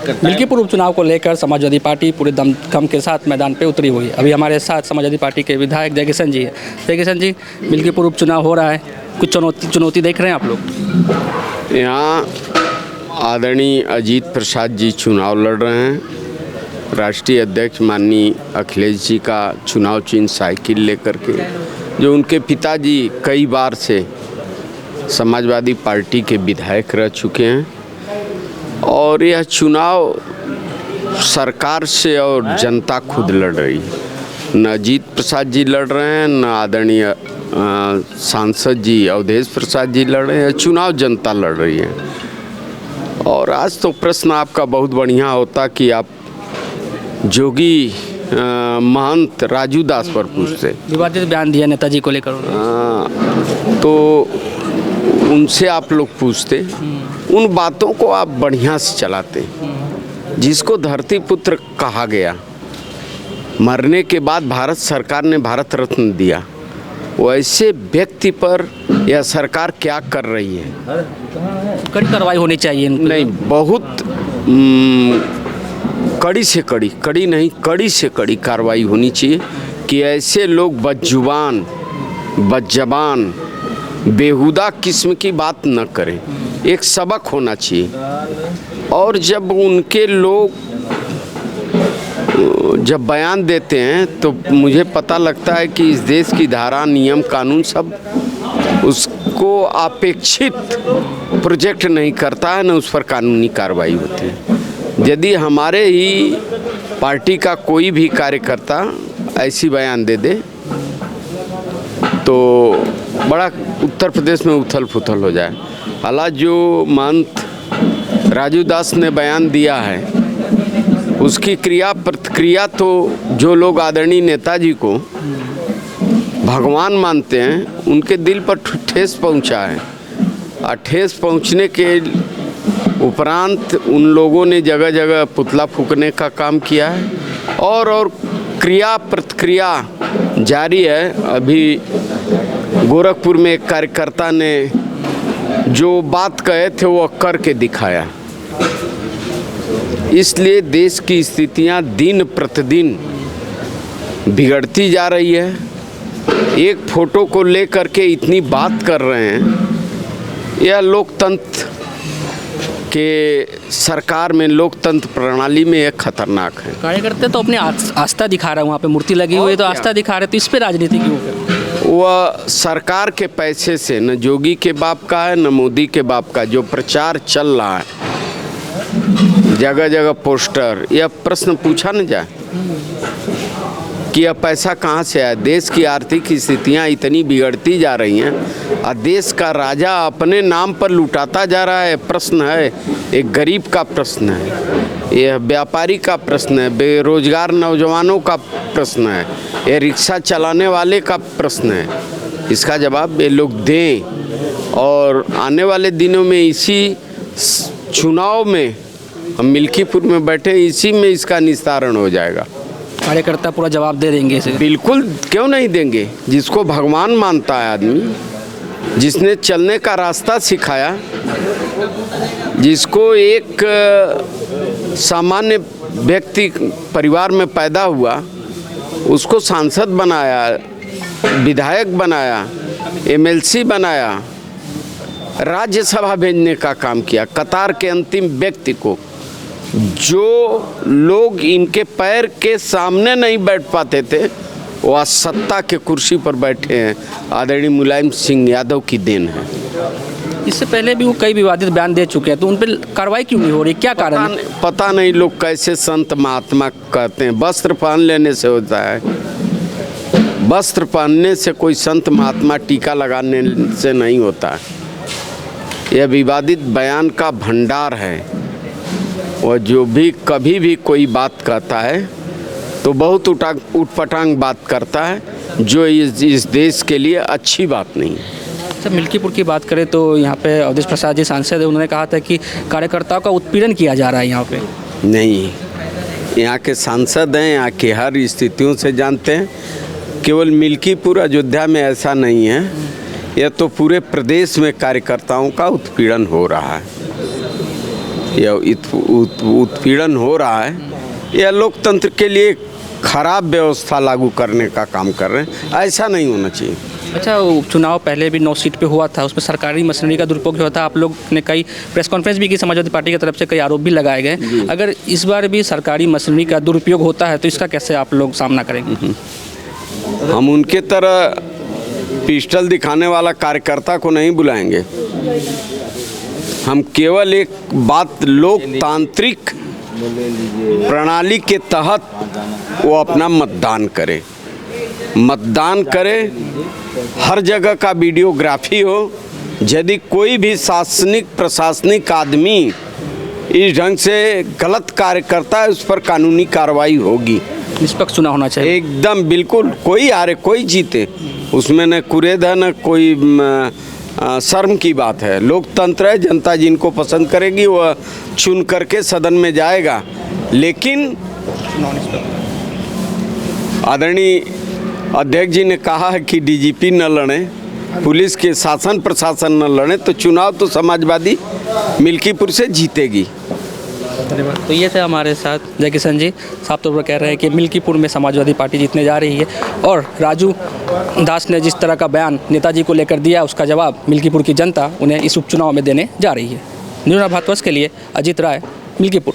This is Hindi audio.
करता है। मिल्कीपुर उपचुनाव को लेकर समाजवादी पार्टी पूरे दमखम के साथ मैदान पे उतरी हुई है। अभी हमारे साथ समाजवादी पार्टी के विधायक जयकिशन जी है। जयकिशन जी, मिल्कीपुर उपचुनाव हो रहा है, कुछ चुनौती देख रहे हैं आप लोग? यहाँ आदरणीय अजीत प्रसाद जी चुनाव लड़ रहे हैं। राष्ट्रीय अध्यक्ष माननीय अखिलेश जी का चुनाव चिन्ह साइकिल लेकर के, जो उनके पिताजी कई बार से समाजवादी पार्टी के विधायक रह चुके हैं। और यह चुनाव सरकार से और जनता खुद लड़ रही है। न अजीत प्रसाद जी लड़ रहे हैं, न आदरणीय सांसद जी अवधेश प्रसाद जी लड़ रहे हैं। चुनाव जनता लड़ रही है। और आज तो प्रश्न आपका बहुत बढ़िया होता कि आप जोगी महंत राजू दास पर पूछते। विवादित बयान दिया नेताजी को लेकर, तो उनसे आप लोग पूछते, उन बातों को आप बढ़िया से चलाते। जिसको धरती पुत्र कहा गया, मरने के बाद भारत सरकार ने भारत रत्न दिया, वैसे व्यक्ति पर यह सरकार क्या कर रही है? कड़ी कार्रवाई होनी चाहिए। नहीं, बहुत कड़ी से कड़ी, कड़ी नहीं कड़ी से कड़ी कार्रवाई होनी चाहिए कि ऐसे लोग बदजुबान बदजबान बेहुदा किस्म की बात न करें। एक सबक होना चाहिए। और जब उनके लोग जब बयान देते हैं तो मुझे पता लगता है कि इस देश की धारा नियम कानून सब उसको अपेक्षित प्रोजेक्ट नहीं करता है, न उस पर कानूनी कार्रवाई होती है। यदि हमारे ही पार्टी का कोई भी कार्यकर्ता ऐसी बयान दे दे तो बड़ा उत्तर प्रदेश में उथल पुथल हो जाए। हालांकि जो महंत राजू दास ने बयान दिया है, उसकी क्रिया प्रतिक्रिया तो जो लोग आदरणीय नेताजी को भगवान मानते हैं, उनके दिल पर ठेस पहुंचा है। और ठेस पहुंचने के उपरांत उन लोगों ने जगह जगह पुतला फूकने का काम किया है। और क्रिया प्रतिक्रिया जारी है। अभी गोरखपुर में एक कार्यकर्ता ने जो बात कहे थे वो करके दिखाया। इसलिए देश की स्थितियां दिन प्रतिदिन बिगड़ती जा रही है। एक फोटो को लेकर के इतनी बात कर रहे हैं। यह लोकतंत्र के सरकार में, लोकतंत्र प्रणाली में एक खतरनाक है। कार्यकर्ता तो अपनी आस्था दिखा रहे हैं, वहाँ पे मूर्ति लगी हुई है तो आस्था दिखा रहे, तो इस पे राजनीति क्यों है? वह सरकार के पैसे से, न जोगी के बाप का है न मोदी के बाप का, जो प्रचार चल रहा है जगह जगह पोस्टर, यह प्रश्न पूछा न जाए कि यह पैसा कहाँ से आया? देश की आर्थिक स्थितियाँ इतनी बिगड़ती जा रही हैं और देश का राजा अपने नाम पर लुटाता जा रहा है। प्रश्न है, एक गरीब का प्रश्न है, यह व्यापारी का प्रश्न है, बेरोजगार नौजवानों का प्रश्न है, ये रिक्शा चलाने वाले का प्रश्न है। इसका जवाब ये लोग दें। और आने वाले दिनों में इसी चुनाव में हम मिल्कीपुर में बैठे, इसी में इसका निस्तारण हो जाएगा। कार्यकर्ता पूरा जवाब दे देंगे इसे? बिल्कुल, क्यों नहीं देंगे। जिसको भगवान मानता है आदमी, जिसने चलने का रास्ता सिखाया, जिसको एक सामान्य व्यक्ति परिवार में पैदा हुआ, उसको सांसद बनाया, विधायक बनाया, एमएलसी बनाया, राज्यसभा भेजने का काम किया। कतार के अंतिम व्यक्ति को, जो लोग इनके पैर के सामने नहीं बैठ पाते थे, वो आज सत्ता के कुर्सी पर बैठे हैं। आदरणीय मुलायम सिंह यादव की देन है। इससे पहले भी वो कई विवादित बयान दे चुके हैं, तो उन पर कार्रवाई क्यों नहीं हो रही? क्या कारण? पता नहीं लोग कैसे संत महात्मा कहते हैं। वस्त्र पहन लेने से होता है? वस्त्र पहनने से कोई संत महात्मा टीका लगाने से नहीं होता है। यह विवादित बयान का भंडार है। और जो भी कभी भी कोई बात कहता है तो बहुत उटपटांग बात करता है, जो इस देश के लिए अच्छी बात नहीं है। सर, मिल्कीपुर की बात करें तो यहाँ पे अवधेश प्रसाद जी सांसद है, उन्होंने कहा था कि कार्यकर्ताओं का उत्पीड़न किया जा रहा है यहाँ पे। नहीं, यहाँ के सांसद हैं, यहाँ की हर स्थितियों से जानते हैं। केवल मिल्कीपुर अयोध्या में ऐसा नहीं है, यह तो पूरे प्रदेश में कार्यकर्ताओं का उत्पीड़न हो रहा है। या उत्पीड़न हो रहा है, यह लोकतंत्र के लिए खराब व्यवस्था लागू करने का काम कर रहे हैं। ऐसा नहीं होना चाहिए। अच्छा, चुनाव पहले भी 9 सीट पे हुआ था, उसमें सरकारी मशीनरी का दुरुपयोग हुआ था। आप लोग ने कई प्रेस कॉन्फ्रेंस भी की, समाजवादी पार्टी की तरफ से कई आरोप भी लगाए गए। अगर इस बार भी सरकारी मशीनरी का दुरुपयोग होता है तो इसका कैसे आप लोग सामना करेंगे? हम उनके तरह पिस्टल दिखाने वाला कार्यकर्ता को नहीं बुलाएंगे। हम केवल एक बात, लोकतांत्रिक प्रणाली के तहत वो अपना मतदान करे, हर जगह का वीडियोग्राफी हो। यदि कोई भी शासनिक प्रशासनिक आदमी इस ढंग से गलत कार्य करता है, उस पर कानूनी कार्रवाई होगी। निष्पक्ष चुनाव होना चाहिए एकदम, बिल्कुल। कोई हारे कोई जीते, उसमें न कुरेद है न कोई शर्म की बात है। लोकतंत्र है, जनता जिनको पसंद करेगी वह चुन करके सदन में जाएगा। लेकिन आदरणीय अध्यक्ष जी ने कहा है कि डीजीपी न लड़े, पुलिस के शासन प्रशासन न लड़े, तो चुनाव तो समाजवादी मिल्कीपुर से जीतेगी। धन्यवाद। तो ये थे हमारे साथ जय किशन जी, साफ तौर पर कह रहे हैं कि मिल्कीपुर में समाजवादी पार्टी जीतने जा रही है। और राजू दास ने जिस तरह का बयान नेताजी को लेकर दिया, उसका जवाब मिल्कीपुर की जनता उन्हें इस उपचुनाव में देने जा रही है। न्यूज़ भारतवर्ष के लिए अजीत राय, मिल्कीपुर।